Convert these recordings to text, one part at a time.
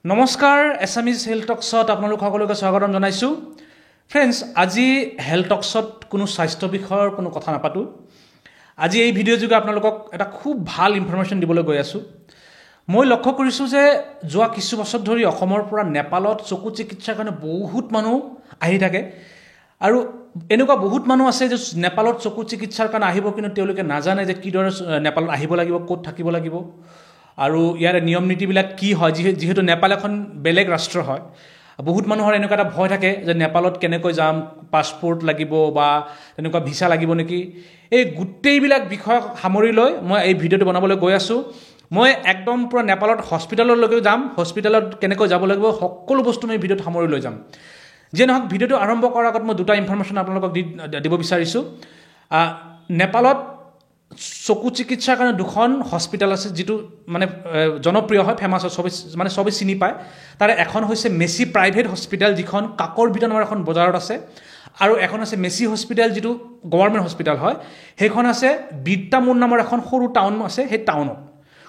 নমস্কাৰ Assamese health টক্সত আপোনালোক সকলোকে স্বাগতম জনাইছোঁ ফ্ৰেণ্ডছ আজি হেল্থ টক্সত কোনো স্বাস্থ্য বিষয়ৰ কোনো কথা নাপাতো আজি এই ভিডিঅ' যোগে আপোনালোকক এটা খুব ভাল ইনফৰমেশ্যন দিবলৈ গৈ আছোঁ মই লক্ষ্য কৰিছোঁ যে যোৱা কিছু বছৰ ধৰি অসমৰ পৰা নেপালত চকু চিকিৎসাৰ কাৰণে বহুত মানুহ আহি থাকে আৰু এনেকুৱা বহুত মানুহ আছে যে নেপালত চকু চিকিৎসাৰ কাৰণে আহিব কিন্তু তেওঁলোকে নাজানে যে কিদৰে নেপালত আহিব লাগিব ক'ত থাকিব লাগিব আৰু ইয়াৰ নিয়ম নীতিবিলাক কি হয় যেহেতু নেপাল এখন বেলেগ ৰাষ্ট্ৰ হয় বহুত মানুহৰ এনেকুৱা এটা ভয় থাকে যে নেপালত কেনেকৈ যাম পাছপোৰ্ট লাগিব বা তেনেকুৱা ভিসা লাগিব নেকি এই গোটেইবিলাক বিষয় সামৰি লৈ মই এই ভিডিঅ'টো বনাবলৈ গৈ আছোঁ মই একদম পুৰা নেপালত হস্পিটেললৈকে যাম হস্পিটেলত কেনেকৈ যাব লাগিব সকলো বস্তু মই ভিডিঅ'ত সামৰি লৈ যাম যে নহওক ভিডিঅ'টো আৰম্ভ কৰাৰ আগত মই দুটা ইনফৰমেশ্যন আপোনালোকক দিব বিচাৰিছোঁ নেপালত চকু চিকিৎসাৰ কাৰণে দুখন হস্পিটেল আছে যিটো মানে জনপ্ৰিয় হয় ফেমাছ হয় চবেই চিনি পায় তাৰে এখন হৈছে মেচি প্ৰাইভেট হস্পিটেল যিখন কাকৰভিটা নামৰ এখন বজাৰত আছে আৰু এখন আছে মেচি হস্পিটেল যিটো গভৰ্ণমেণ্ট হস্পিটেল হয় সেইখন আছে বিদ্যামুন নামৰ এখন সৰু টাউন আছে সেই টাউনত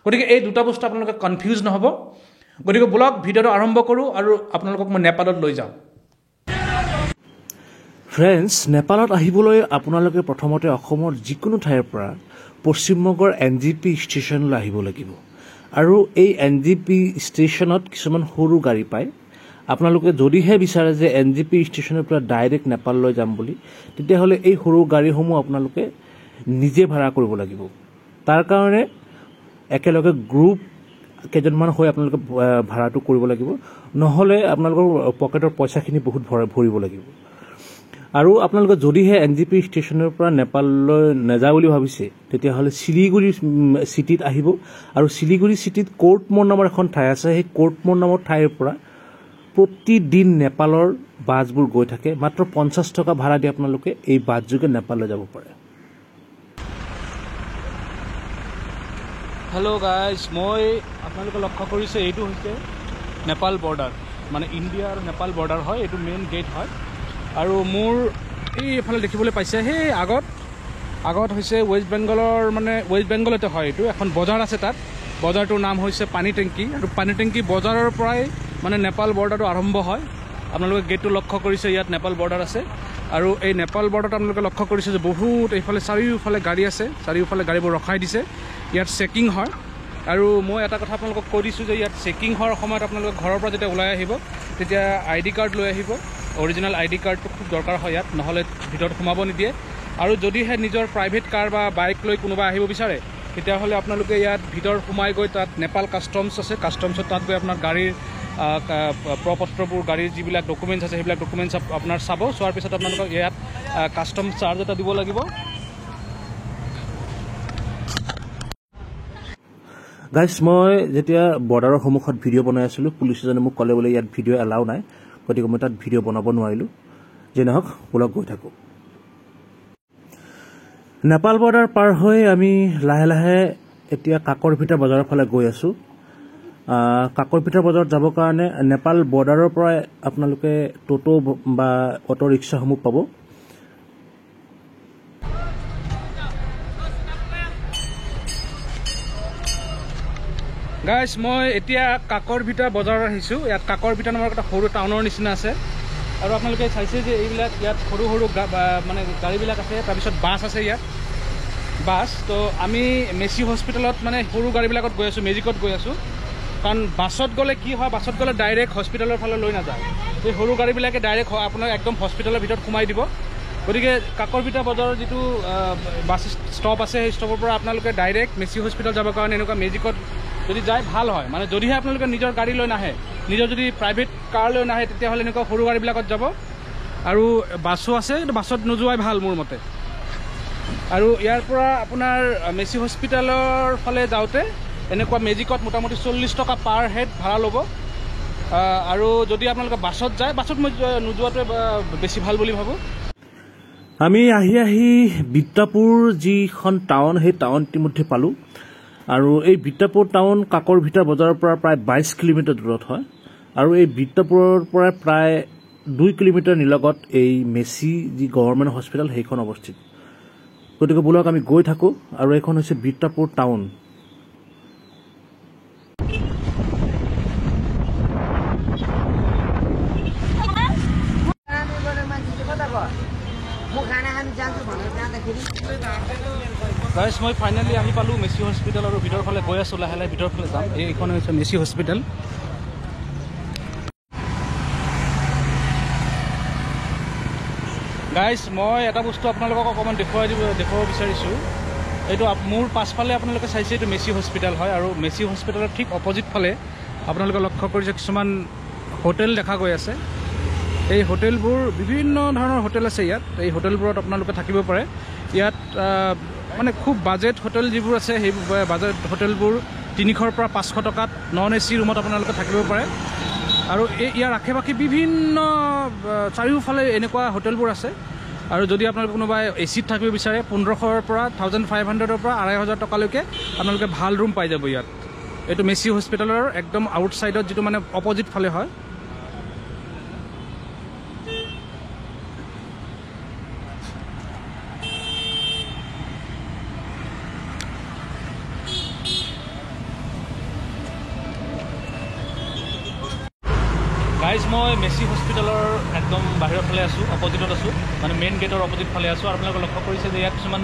গতিকে এই দুটা বস্তু আপোনালোকে কনফিউজ নহ'ব গতিকে ব্লগ ভিডিঅ'টো আৰম্ভ কৰোঁ আৰু আপোনালোকক মই নেপালত লৈ যাওঁ ফ্ৰেণ্ডছ নেপালত আহিবলৈ আপোনালোকে প্ৰথমতে অসমৰ যিকোনো ঠাইৰ পৰা পশ্চিমবংগৰ NGP ষ্টেচনলৈ আহিব লাগিব আৰু এই NGP ষ্টেচনত কিছুমান সৰু গাড়ী পায় আপোনালোকে যদিহে বিচাৰে যে NGP ষ্টেচনৰ পৰা ডাইৰেক্ট নেপাললৈ যাম বুলি তেতিয়াহ'লে এই সৰু গাড়ীসমূহ আপোনালোকে নিজে ভাড়া কৰিব লাগিব তাৰ কাৰণে একেলগে গ্ৰুপ কেইজনমান হৈ আপোনালোকে ভাড়াটো কৰিব লাগিব নহ'লে আপোনালোকৰ পকেটৰ পইচাখিনি বহুত ভৰিব লাগিব আৰু আপোনালোকে যদিহে NGP ষ্টেচনৰ পৰা নেপাললৈ নাযাওঁ বুলি ভাবিছে তেতিয়াহ'লে শিলিগুৰি চিটিত আহিব আৰু শিলিগুৰি চিটিত কোৰ্টমোৰ নামৰ এখন ঠাই আছে সেই কোৰ্টমোৰ নামৰ ঠাইৰ পৰা প্ৰতিদিন নেপালৰ বাছবোৰ গৈ থাকে মাত্ৰ 50 টকা ভাড়া দি আপোনালোকে এই বাছযোগে নেপাললৈ যাব পাৰে হেল্ল' গাইজ মই আপোনালোকে লক্ষ্য কৰিছে এইটো হৈছে নেপাল বৰ্ডাৰ মানে ইণ্ডিয়া আৰু নেপাল বৰ্ডাৰ হয় এইটো মেইন গেট হয় আৰু মোৰ এইফালে দেখিবলৈ পাইছে সেই আগত হৈছে ৱেষ্ট বেংগলতে হয় এইটো এখন বজাৰ আছে তাত বজাৰটোৰ নাম হৈছে পানী টেংকি আৰু পানী টেংকি বজাৰৰ পৰাই মানে নেপাল বৰ্ডাৰটো আৰম্ভ হয় আপোনালোকে গেটটো লক্ষ্য কৰিছে ইয়াত নেপাল বৰ্ডাৰ আছে আৰু এই নেপাল বৰ্ডাৰত আপোনালোকে লক্ষ্য কৰিছে যে বহুত এইফালে চাৰিওফালে গাড়ী আছে চাৰিওফালে গাড়ীবোৰ ৰখাই দিছে ইয়াত চেকিং হয় আৰু মই এটা কথা আপোনালোকক কৈ দিছোঁ যে ইয়াত চেকিং হোৱাৰ সময়ত আপোনালোকে ঘৰৰ পৰা যেতিয়া ওলাই আহিব তেতিয়া ID কাৰ্ড লৈ আহিব অৰিজিনেল ID কাৰ্ডটো খুব দৰকাৰ হয় ইয়াত নহ'লে ভিতৰত সোমাব নিদিয়ে আৰু যদিহে নিজৰ প্ৰাইভেট কাৰ বা বাইক লৈ কোনোবা আহিব বিচাৰে তেতিয়াহ'লে আপোনালোকে ইয়াত ভিতৰ সোমাই গৈ তাত নেপাল কাষ্টমছ আছে কাষ্টমছত তাত গৈ আপোনাৰ গাড়ীৰ প্ৰপত্ৰবোৰ গাড়ীৰ যিবিলাক ডকুমেণ্টছ আছে সেইবিলাক ডকুমেণ্টছ আপোনাৰ চাব চোৱাৰ পিছত আপোনালোকক ইয়াত কাষ্টম চাৰ্জ এটা দিব লাগিব গাইজ মই যেতিয়া বৰ্ডাৰৰ সন্মুখত ভিডিঅ' বনাই আছিলোঁ পুলিচ এজনে মোক ক'লে বোলে ইয়াত ভিডিঅ' এলাও নাই গতিকে মই তাত ভিডিঅ' বনাব নোৱাৰিলোঁ যে নহওক ব'লক গৈ থাকোঁ নেপাল বৰ্ডাৰ পাৰ হৈ আমি লাহে লাহে এতিয়া কাকৰভিটা বজাৰৰ ফালে গৈ আছোঁ কাকৰভিটা বজাৰত যাবৰ কাৰণে নেপাল বৰ্ডাৰৰ পৰাই আপোনালোকে টোটো বা অটো ৰিক্সাসমূহ পাব গাইজ মই এতিয়া কাকৰভিটা বজাৰত আহিছোঁ ইয়াত কাকৰভিটা নামৰ এটা সৰু টাউনৰ নিচিনা আছে আৰু আপোনালোকে চাইছে যে এইবিলাক ইয়াত সৰু মানে গাড়ীবিলাক আছে তাৰপিছত বাছ আছে ইয়াত বাছ তো আমি মেচি হস্পিটেলত মানে সৰু গাড়ীবিলাকত গৈ আছোঁ মেজিকত গৈ আছোঁ কাৰণ বাছত গ'লে কি হয় বাছত গ'লে ডাইৰেক্ট হস্পিটেলৰ ফালে লৈ নাযায় এই সৰু গাড়ীবিলাকে ডাইৰেক্ট আপোনাক একদম হস্পিটেলৰ ভিতৰত সোমাই দিব গতিকে কাকৰভিটা বজাৰৰ যিটো বাছ ষ্টপ আছে সেই ষ্টপৰ পৰা আপোনালোকে ডাইৰেক্ট মেচি হস্পিটেল যাবৰ কাৰণে এনেকুৱা মেজিকত যদি যায় ভাল হয় মানে যদিহে আপোনালোকে নিজৰ গাড়ী লৈ নাহে নিজৰ যদি প্ৰাইভেট কাৰ লৈ নাহে তেতিয়াহ'লে এনেকুৱা সৰু গাড়ীবিলাকত যাব আৰু বাছো আছে কিন্তু বাছত নোযোৱাই ভাল মোৰ মতে আৰু ইয়াৰ পৰা আপোনাৰ মেচি হস্পিটেলৰ ফালে যাওঁতে এনেকুৱা মেজিকত মোটামুটি 40 টকা পাৰ হেড ভাড়া ল'ব আৰু যদি আপোনালোকে বাছত যায় বাছত মই নোযোৱাটোৱে বেছি ভাল বুলি ভাবোঁ আমি আহি বিদ্যাপুৰ যিখন টাউন সেই টাউন ইতিমধ্যে পালোঁ আৰু এই বিদ্যাপুৰ টাউন কাকৰভিটা বজাৰৰ পৰা প্ৰায় 22 কিলোমিটাৰ দূৰত হয় আৰু এই বিদ্যাপুৰৰ পৰা প্ৰায় 2 কিলোমিটাৰ নিলগত এই মেচি যি গভৰ্ণমেণ্ট হস্পিটেল সেইখন অৱস্থিত গতিকে ব'লক আমি গৈ থাকোঁ আৰু এইখন হৈছে বিদ্যাপুৰ টাউন গাইজ মই ফাইনেলি আহি পালোঁ মেচি হস্পিটেল আৰু ভিতৰৰ ফালে গৈ আছোঁ লাহে লাহে ভিতৰৰ ফালে যাম এইখন হৈছে মেচি হস্পিটেল গাইজ মই এটা বস্তু আপোনালোকক অকণমান দেখুৱাব বিচাৰিছোঁ এইটো মোৰ পাছফালে আপোনালোকে চাইছে এইটো মেচি হস্পিটেল হয় আৰু মেচি হস্পিটেলৰ ঠিক অপজিট ফালে আপোনালোকে লক্ষ্য কৰিছে কিছুমান হোটেল দেখা গৈ আছে এই হোটেলবোৰ বিভিন্ন ধৰণৰ হোটেল আছে ইয়াত এই হোটেলবোৰত আপোনালোকে থাকিব পাৰে ইয়াত মানে খুব বাজেট হোটেল যিবোৰ আছে সেই বাজেট হোটেলবোৰ 300 পৰা 500 টকাত নন এচি ৰুমত আপোনালোকে থাকিব পাৰে আৰু ইয়াৰ আশে পাশে বিভিন্ন চাৰিওফালে এনেকুৱা হোটেলবোৰ আছে আৰু যদি আপোনালোকে কোনোবাই এচিত থাকিব বিচাৰে 1500ৰ পৰা 1500ৰ পৰা 2500 টকালৈকে আপোনালোকে ভাল ৰুম পাই যাব ইয়াত এইটো মেচি হস্পিটেলৰ একদম আউটসাইডত যিটো মানে অপজিট ফালে হয় গাইজ মই মেচি হস্পিটেলৰ একদম বাহিৰৰ ফালে আছোঁ অপজিটত আছোঁ মানে মেইন গেটৰ অপজিট ফালে আছোঁ আৰু আপোনালোকে লক্ষ্য কৰিছে যে ইয়াত কিছুমান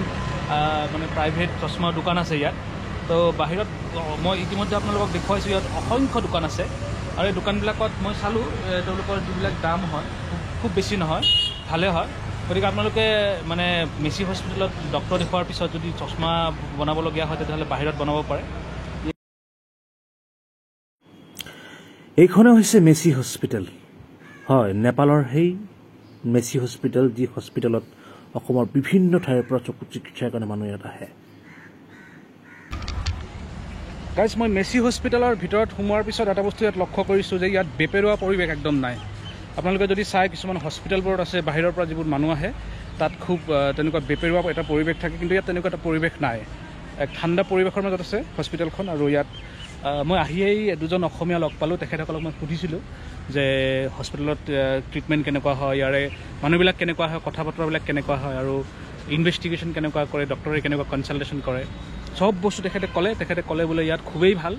মানে প্ৰাইভেট চশমাৰ দোকান আছে ইয়াত তো বাহিৰত মই ইতিমধ্যে আপোনালোকক দেখুৱাইছোঁ ইয়াত অসংখ্য দোকান আছে আৰু এই দোকানবিলাকত মই চালোঁ তেওঁলোকৰ যিবিলাক দাম হয় খুব বেছি নহয় ভালে হয় গতিকে আপোনালোকে মানে মেচি হস্পিটেলত ডক্টৰ দেখুৱাৰ পিছত যদি চশমা বনাবলগীয়া হয় তেতিয়াহ'লে বাহিৰত বনাব পাৰে এইখনে হৈছে মেচি হস্পিটেল হয় নেপালৰ সেই মেচি হস্পিটেল যি হস্পিটেলত অসমৰ বিভিন্ন ঠাইৰ পৰা চকু চিকিৎসাৰ কাৰণে মানুহ ইয়াত আহে গাইজ মই মেচি হস্পিটেলৰ ভিতৰত সোমোৱাৰ পিছত এটা বস্তু ইয়াত লক্ষ্য কৰিছোঁ যে ইয়াত বেপেৰুৱা পৰিৱেশ একদম নাই আপোনালোকে যদি চাই কিছুমান হস্পিটেলবোৰত আছে বাহিৰৰ পৰা যিবোৰ মানুহ আহে তাত খুব তেনেকুৱা বেপেৰুৱা এটা পৰিৱেশ থাকে কিন্তু ইয়াত তেনেকুৱা এটা পৰিৱেশ নাই এক ঠাণ্ডা পৰিৱেশৰ মাজত আছে হস্পিটেলখন আৰু ইয়াত মই আহিয়েই দুজন অসমীয়া লগ পালোঁ তেখেতসকলক মই সুধিছিলোঁ যে হস্পিটেলত ট্ৰিটমেণ্ট কেনেকুৱা হয় ইয়াৰে মানুহবিলাক কেনেকুৱা হয় কথা বতৰাবিলাক কেনেকুৱা হয় আৰু ইনভেষ্টিগেশ্যন কেনেকুৱা কৰে ডক্টৰে কেনেকুৱা কনচাল্টেশ্যন কৰে সব বস্তু তেখেতে ক'লে বোলে ইয়াত খুবেই ভাল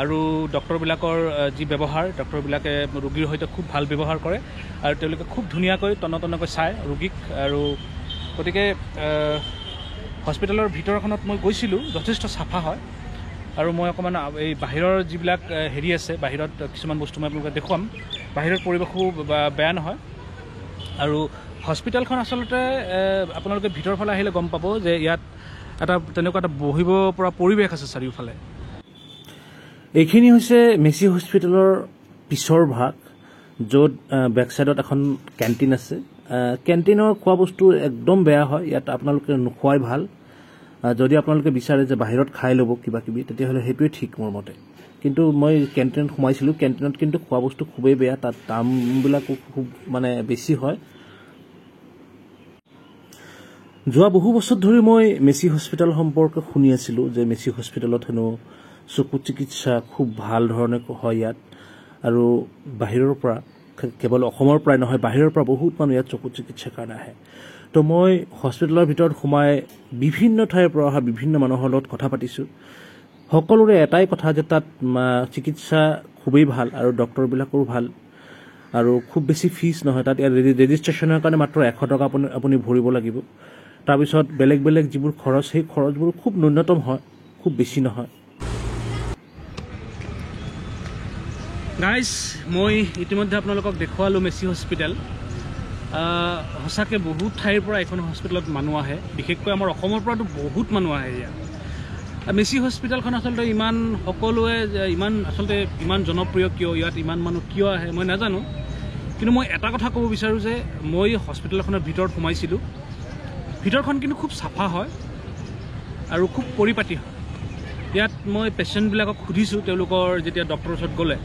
আৰু ডক্টৰবিলাকৰ যি ব্যৱহাৰ ডক্টৰবিলাকে ৰোগীৰ সৈতে খুব ভাল ব্যৱহাৰ কৰে আৰু তেওঁলোকে খুব ধুনীয়াকৈ তন্নতন্নকৈ চায় ৰোগীক আৰু গতিকে হস্পিটেলৰ ভিতৰখনত মই গৈছিলোঁ যথেষ্ট চাফা হয় আৰু মই অকণমান এই বাহিৰৰ যিবিলাক হেৰি আছে বাহিৰত কিছুমান বস্তু মই আপোনালোকে দেখুৱাম বাহিৰৰ পৰিৱেশো বেয়া নহয় আৰু হস্পিটেলখন আচলতে আপোনালোকে ভিতৰৰ ফালে আহিলে গম পাব যে ইয়াত এটা তেনেকুৱা এটা বহিব পৰা পৰিৱেশ আছে চাৰিওফালে এইখিনি হৈছে মেচি হস্পিটেলৰ পিছৰ ভাগ য'ত বেক চাইডত এখন কেণ্টিন আছে কেণ্টিনৰ খোৱা বস্তু একদম বেয়া হয় ইয়াত আপোনালোকে নোখোৱাই ভাল যদি আপোনালোকে বিচাৰে যে বাহিৰত খাই ল'ব কিবা কিবি তেতিয়াহ'লে সেইটোৱে ঠিক মোৰ মতে কিন্তু মই কেণ্টিনত সোমাইছিলোঁ কেণ্টিনত কিন্তু খোৱা বস্তু খুবেই বেয়া তাত দামবিলাকো খুব মানে বেছি হয় যোৱা বহু বছৰ ধৰি মই মেচি হস্পিটেল সম্পৰ্কে শুনি আছিলোঁ যে মেচি হস্পিটেলত হেনো চকু চিকিৎসা খুব ভাল ধৰণে হয় ইয়াত আৰু বাহিৰৰ পৰা কেৱল অসমৰ পৰাই নহয় বাহিৰৰ পৰা বহুত মানুহ ইয়াত চকু চিকিৎসাৰ কাৰণে আহে তো মই হস্পিটেলৰ ভিতৰত সোমাই বিভিন্ন ঠাইৰ পৰা অহা বিভিন্ন মানুহৰ লগত কথা পাতিছোঁ সকলোৰে এটাই কথা যে তাত চিকিৎসা খুবেই ভাল আৰু ডক্টৰবিলাকৰো ভাল আৰু খুব বেছি ফিজ নহয় তাত ইয়াত ৰেজিষ্ট্ৰেশ্যনৰ কাৰণে মাত্ৰ 100 টকা আপুনি ভৰিব লাগিব তাৰপিছত বেলেগ বেলেগ যিবোৰ খৰচ সেই খৰচবোৰ খুব ন্যূনতম হয় খুব বেছি নহয় গাইজ মই ইতিমধ্যে আপোনালোকক দেখুৱালোঁ মেচি হস্পিটেল সঁচাকৈ বহুত ঠাইৰ পৰা এইখন হস্পিটেলত মানুহ আহে বিশেষকৈ আমাৰ অসমৰ পৰাতো বহুত মানুহ আহে ইয়াত মেচি হস্পিটেলখন আচলতে ইমান সকলোৱে ইমান জনপ্ৰিয় কিয় ইয়াত ইমান মানুহ কিয় আহে মই নাজানো কিন্তু মই এটা কথা ক'ব বিচাৰোঁ যে মই হস্পিটেলখনৰ ভিতৰত সোমাইছিলোঁ ভিতৰখন কিন্তু খুব চাফা হয় আৰু খুব পৰিপাটি হয় ইয়াত মই পেচেণ্টবিলাকক সুধিছোঁ তেওঁলোকৰ যেতিয়া ডক্টৰৰ ওচৰত গ'লে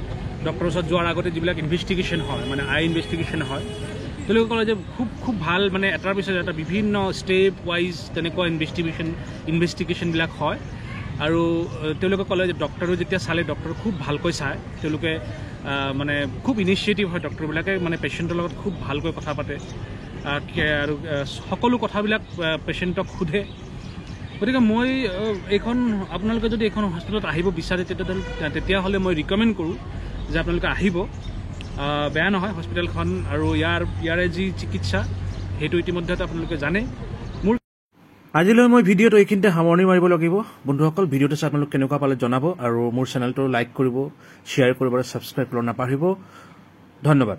ডক্টৰৰ ওচৰত যোৱাৰ আগতে যিবিলাক ইনভেষ্টিগেশ্যন হয় মানে আই ইনভেষ্টিগেশ্যন হয় তেওঁলোকে ক'লে যে খুব ভাল মানে এটাৰ পিছত এটা বিভিন্ন ষ্টেপ ৱাইজ তেনেকুৱা ইনভেষ্টিগেশ্যনবিলাক হয় আৰু তেওঁলোকে ক'লে যে ডক্টৰে যেতিয়া চালে ডক্টৰে খুব ভালকৈ চায় তেওঁলোকে মানে খুব ইনিচিয়েটিভ হয় ডক্টৰবিলাকে মানে পেচেণ্টৰ লগত খুব ভালকৈ কথা পাতে আৰু সকলো কথাবিলাক পেচেণ্টক সোধে গতিকে মই এইখন আপোনালোকে যদি এইখন হস্পিটেলত আহিব বিচাৰে তেতিয়াহ'লে মই ৰিকমেণ্ড কৰোঁ যে আপোনালোকে আহিব বেয়া নহয় হস্পিটেলখন আৰু ইয়াৰে যি চিকিৎসা সেইটো ইতিমধ্যে আপোনালোকে জানে আজিলৈ মই ভিডিঅ'টো এইখিনিতে সামৰণি মাৰিব লাগিব বন্ধুসকল ভিডিঅ'টো চাই আপোনালোক কেনেকুৱা পালে জনাব আৰু মোৰ চেনেলটো লাইক কৰিব শ্বেয়াৰ কৰিব আৰু ছাবস্ক্ৰাইব কৰিব নাপাহৰিব ধন্যবাদ